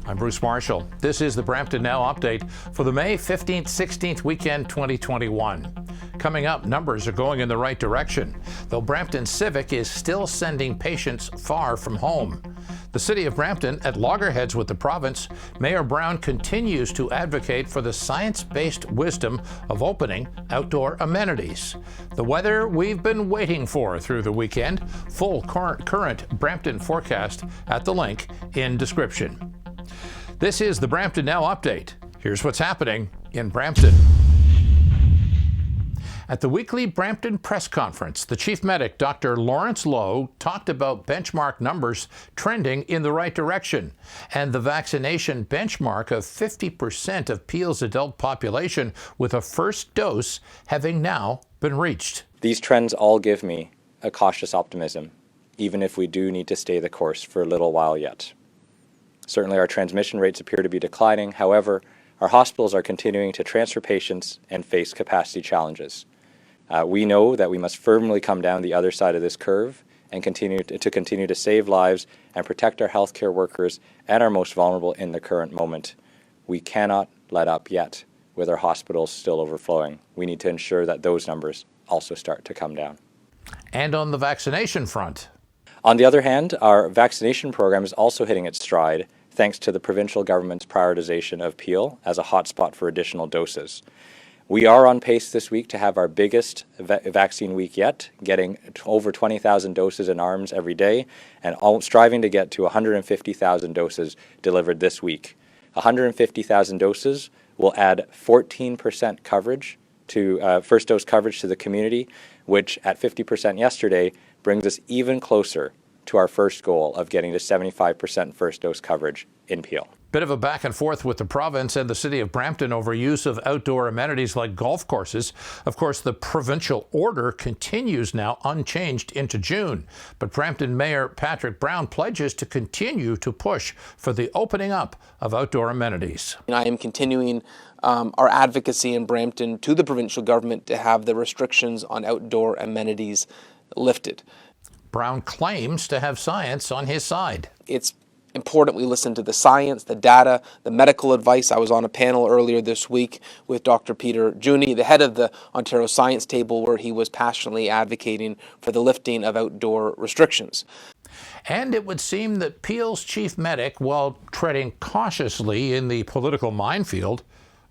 I'm Bruce Marshall. This is the Brampton Now update for the May 15th, 16th weekend 2021. Coming up, numbers are going in the right direction, though Brampton Civic is still sending patients far from home. The City of Brampton, at loggerheads with the province, Mayor Brown continues to advocate for the science-based wisdom of opening outdoor amenities. The weather we've been waiting for through the weekend. Full current Brampton forecast at the link in description. This is the Brampton Now update. Here's what's happening in Brampton. At the weekly Brampton press conference, the chief medic, Dr. Lawrence Lowe, talked about benchmark numbers trending in the right direction and the vaccination benchmark of 50% of Peel's adult population with a first dose having now been reached. These trends all give me a cautious optimism, even if we do need to stay the course for a little while yet. Certainly our transmission rates appear to be declining. However, our hospitals are continuing to transfer patients and face capacity challenges. We know that we must firmly come down the other side of this curve and continue to save lives and protect our healthcare workers and our most vulnerable in the current moment. We cannot let up yet with our hospitals still overflowing. We need to ensure that those numbers also start to come down. And on the vaccination front. On the other hand, our vaccination program is also hitting its stride thanks to the provincial government's prioritization of Peel as a hotspot for additional doses. We are on pace this week to have our biggest vaccine week yet, getting over 20,000 doses in arms every day and striving to get to 150,000 doses delivered this week. 150,000 doses will add 14% coverage to first dose coverage to the community, which at 50% yesterday brings us even closer to our first goal of getting to 75% first dose coverage in Peel. Bit of a back and forth with the province and the City of Brampton over use of outdoor amenities like golf courses. Of course, the provincial order continues now unchanged into June, but Brampton Mayor Patrick Brown pledges to continue to push for the opening up of outdoor amenities. I am continuing our advocacy in Brampton to the provincial government to have the restrictions on outdoor amenities lifted. Brown claims to have science on his side. It's important we listen to the science, the data, the medical advice. I was on a panel earlier this week with Dr. 𝗕𝗿𝗺𝗺𝗺𝗺, the head of the Ontario Science Table, where he was passionately advocating for the lifting of outdoor restrictions. And it would seem that Peel's chief medic, while treading cautiously in the political minefield,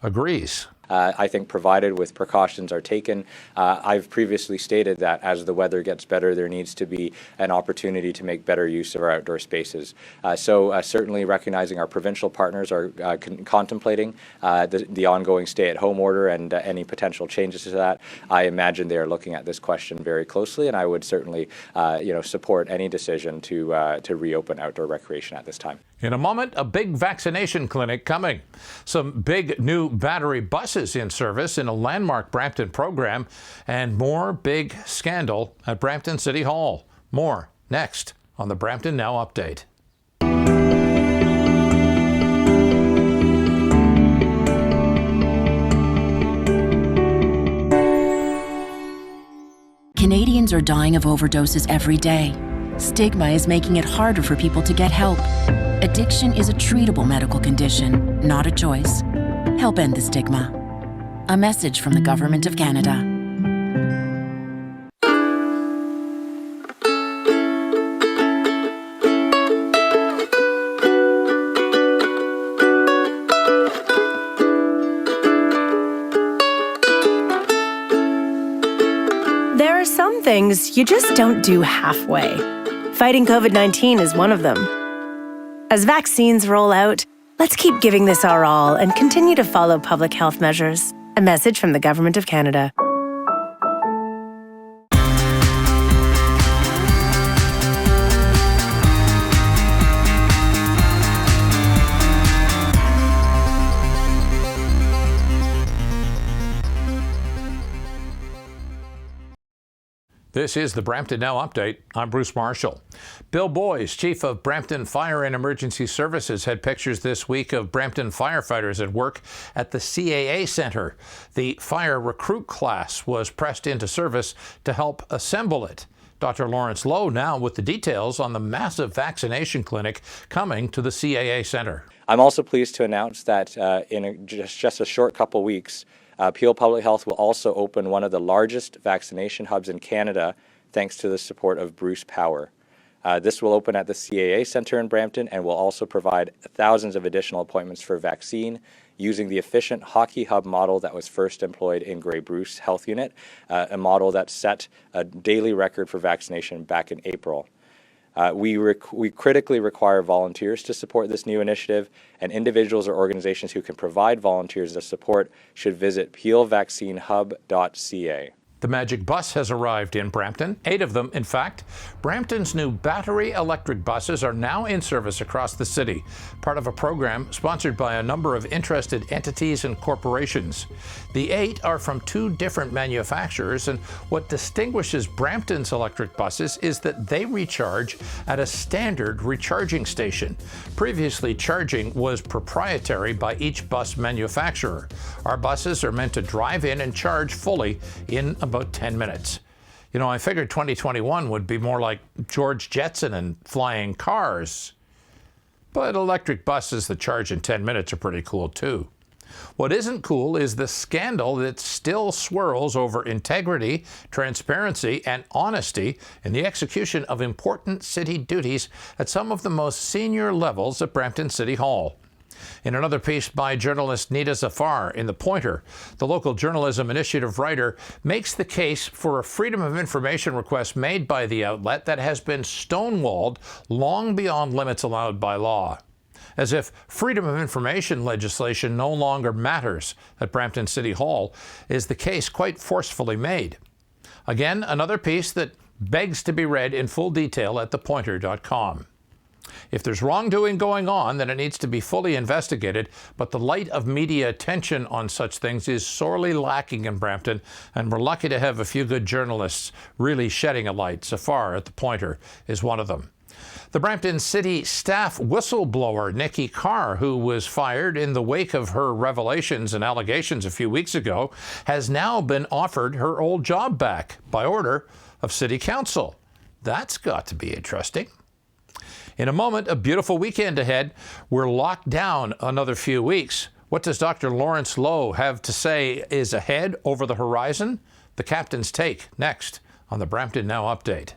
agrees. I think provided with precautions are taken. I've previously stated that as the weather gets better, there needs to be an opportunity to make better use of our outdoor spaces. So certainly recognizing our provincial partners are contemplating the ongoing stay-at-home order and any potential changes to that. I imagine they are looking at this question very closely, and I would certainly support any decision to reopen outdoor recreation at this time. In a moment, a big vaccination clinic coming. Some big new battery buses in service in a landmark Brampton program, and more big scandal at Brampton City Hall. More next on the Brampton Now update. Canadians are dying of overdoses every day. Stigma is making it harder for people to get help. Addiction is a treatable medical condition, not a choice. Help end the stigma. A message from the Government of Canada. There are some things you just don't do halfway. Fighting COVID-19 is one of them. As vaccines roll out, let's keep giving this our all and continue to follow public health measures. A message from the Government of Canada. This is the Brampton Now update. I'm Bruce Marshall. Bill Boyes, chief of Brampton Fire and Emergency Services, had pictures this week of Brampton firefighters at work at the CAA Centre. The fire recruit class was pressed into service to help assemble it. Dr. Lawrence Loh now with the details on the massive vaccination clinic coming to the CAA Centre. I'm also pleased to announce that in just a short couple weeks, Peel Public Health will also open one of the largest vaccination hubs in Canada, thanks to the support of Bruce Power. This will open at the CAA Centre in Brampton and will also provide thousands of additional appointments for vaccine using the efficient hockey hub model that was first employed in Grey Bruce Health Unit, a model that set a daily record for vaccination back in April. We critically require volunteers to support this new initiative, and individuals or organizations who can provide volunteers the support should visit peelvaccinehub.ca. The Magic Bus has arrived in Brampton, 8 of them, in fact. Brampton's new battery electric buses are now in service across the city, part of a program sponsored by a number of interested entities and corporations. The 8 are from 2 different manufacturers, and what distinguishes Brampton's electric buses is that they recharge at a standard recharging station. Previously, charging was proprietary by each bus manufacturer. Our buses are meant to drive in and charge fully in about 10 minutes. You know, I figured 2021 would be more like George Jetson and flying cars. But electric buses that charge in 10 minutes are pretty cool too. What isn't cool is the scandal that still swirls over integrity, transparency, and honesty in the execution of important city duties at some of the most senior levels at Brampton City Hall. In another piece by journalist Nita Zafar in The Pointer, the local journalism initiative writer makes the case for a freedom of information request made by the outlet that has been stonewalled long beyond limits allowed by law. As if freedom of information legislation no longer matters at Brampton City Hall is the case quite forcefully made. Again, another piece that begs to be read in full detail at thepointer.com. If there's wrongdoing going on, then it needs to be fully investigated, but the light of media attention on such things is sorely lacking in Brampton, and we're lucky to have a few good journalists really shedding a light. Zafar at The Pointer is one of them. The Brampton City staff whistleblower, Nikki Carr, who was fired in the wake of her revelations and allegations a few weeks ago, has now been offered her old job back by order of City Council. That's got to be interesting. In a moment, a beautiful weekend ahead. We're locked down another few weeks. What does Dr. Lawrence Loh have to say is ahead over the horizon? The captain's take next on the Brampton Now Update.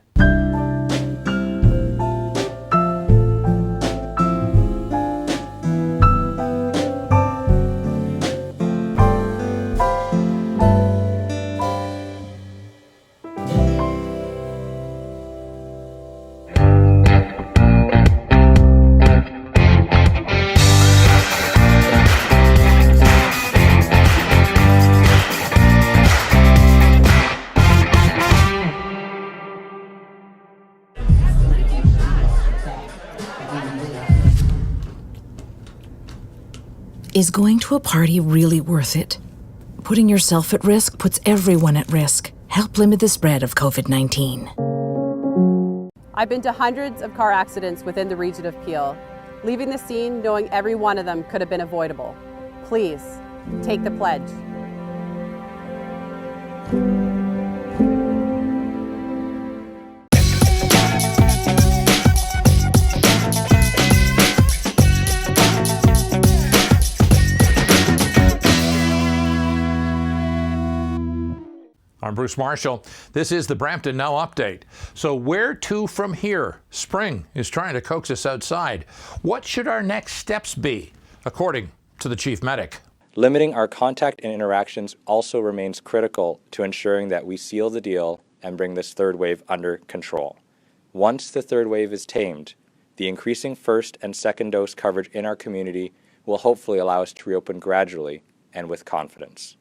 Is going to a party really worth it? Putting yourself at risk puts everyone at risk. Help limit the spread of COVID-19. I've been to hundreds of car accidents within the region of Peel, leaving the scene knowing every one of them could have been avoidable. Please, take the pledge. I'm Bruce Marshall. This is the Brampton Now Update. So where to from here? Spring is trying to coax us outside. What should our next steps be, according to the chief medic? Limiting our contact and interactions also remains critical to ensuring that we seal the deal and bring this third wave under control. Once the third wave is tamed, the increasing first and second dose coverage in our community will hopefully allow us to reopen gradually and with confidence.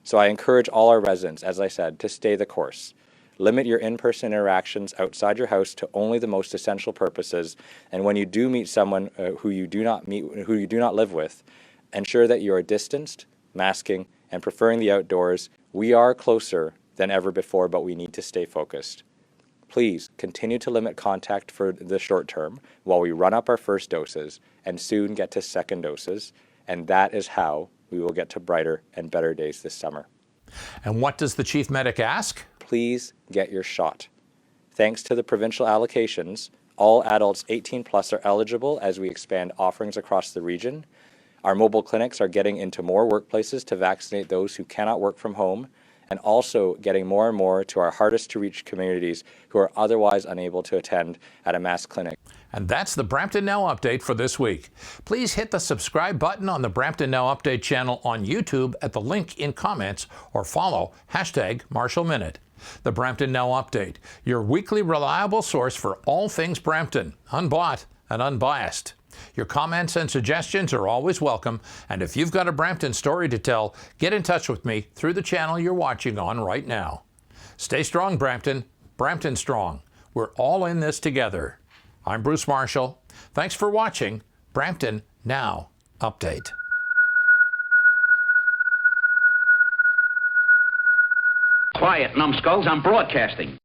So I encourage all our residents, as I said, to stay the course. Limit your in-person interactions outside your house to only the most essential purposes, and when you do meet someone who you do not live with, ensure that you are distanced, masking, and preferring the outdoors. We are closer than ever before, but we need to stay focused. Please continue to limit contact for the short term while we run up our first doses and soon get to second doses, and that is how we will get to brighter and better days this summer. And what does the chief medic ask? Please get your shot. Thanks to the provincial allocations, all adults 18 plus are eligible as we expand offerings across the region. Our mobile clinics are getting into more workplaces to vaccinate those who cannot work from home, and also getting more and more to our hardest to reach communities who are otherwise unable to attend at a mass clinic. And that's the Brampton Now Update for this week. Please hit the subscribe button on the Brampton Now Update channel on YouTube at the link in comments, or follow #MarshallMinute. The Brampton Now Update, your weekly reliable source for all things Brampton, unbought and unbiased. Your comments and suggestions are always welcome, and if you've got a Brampton story to tell, get in touch with me through the channel you're watching on right now. Stay strong, Brampton. Brampton strong. We're all in this together. I'm Bruce Marshall. Thanks for watching Brampton Now Update. Quiet, numbskulls, I'm broadcasting.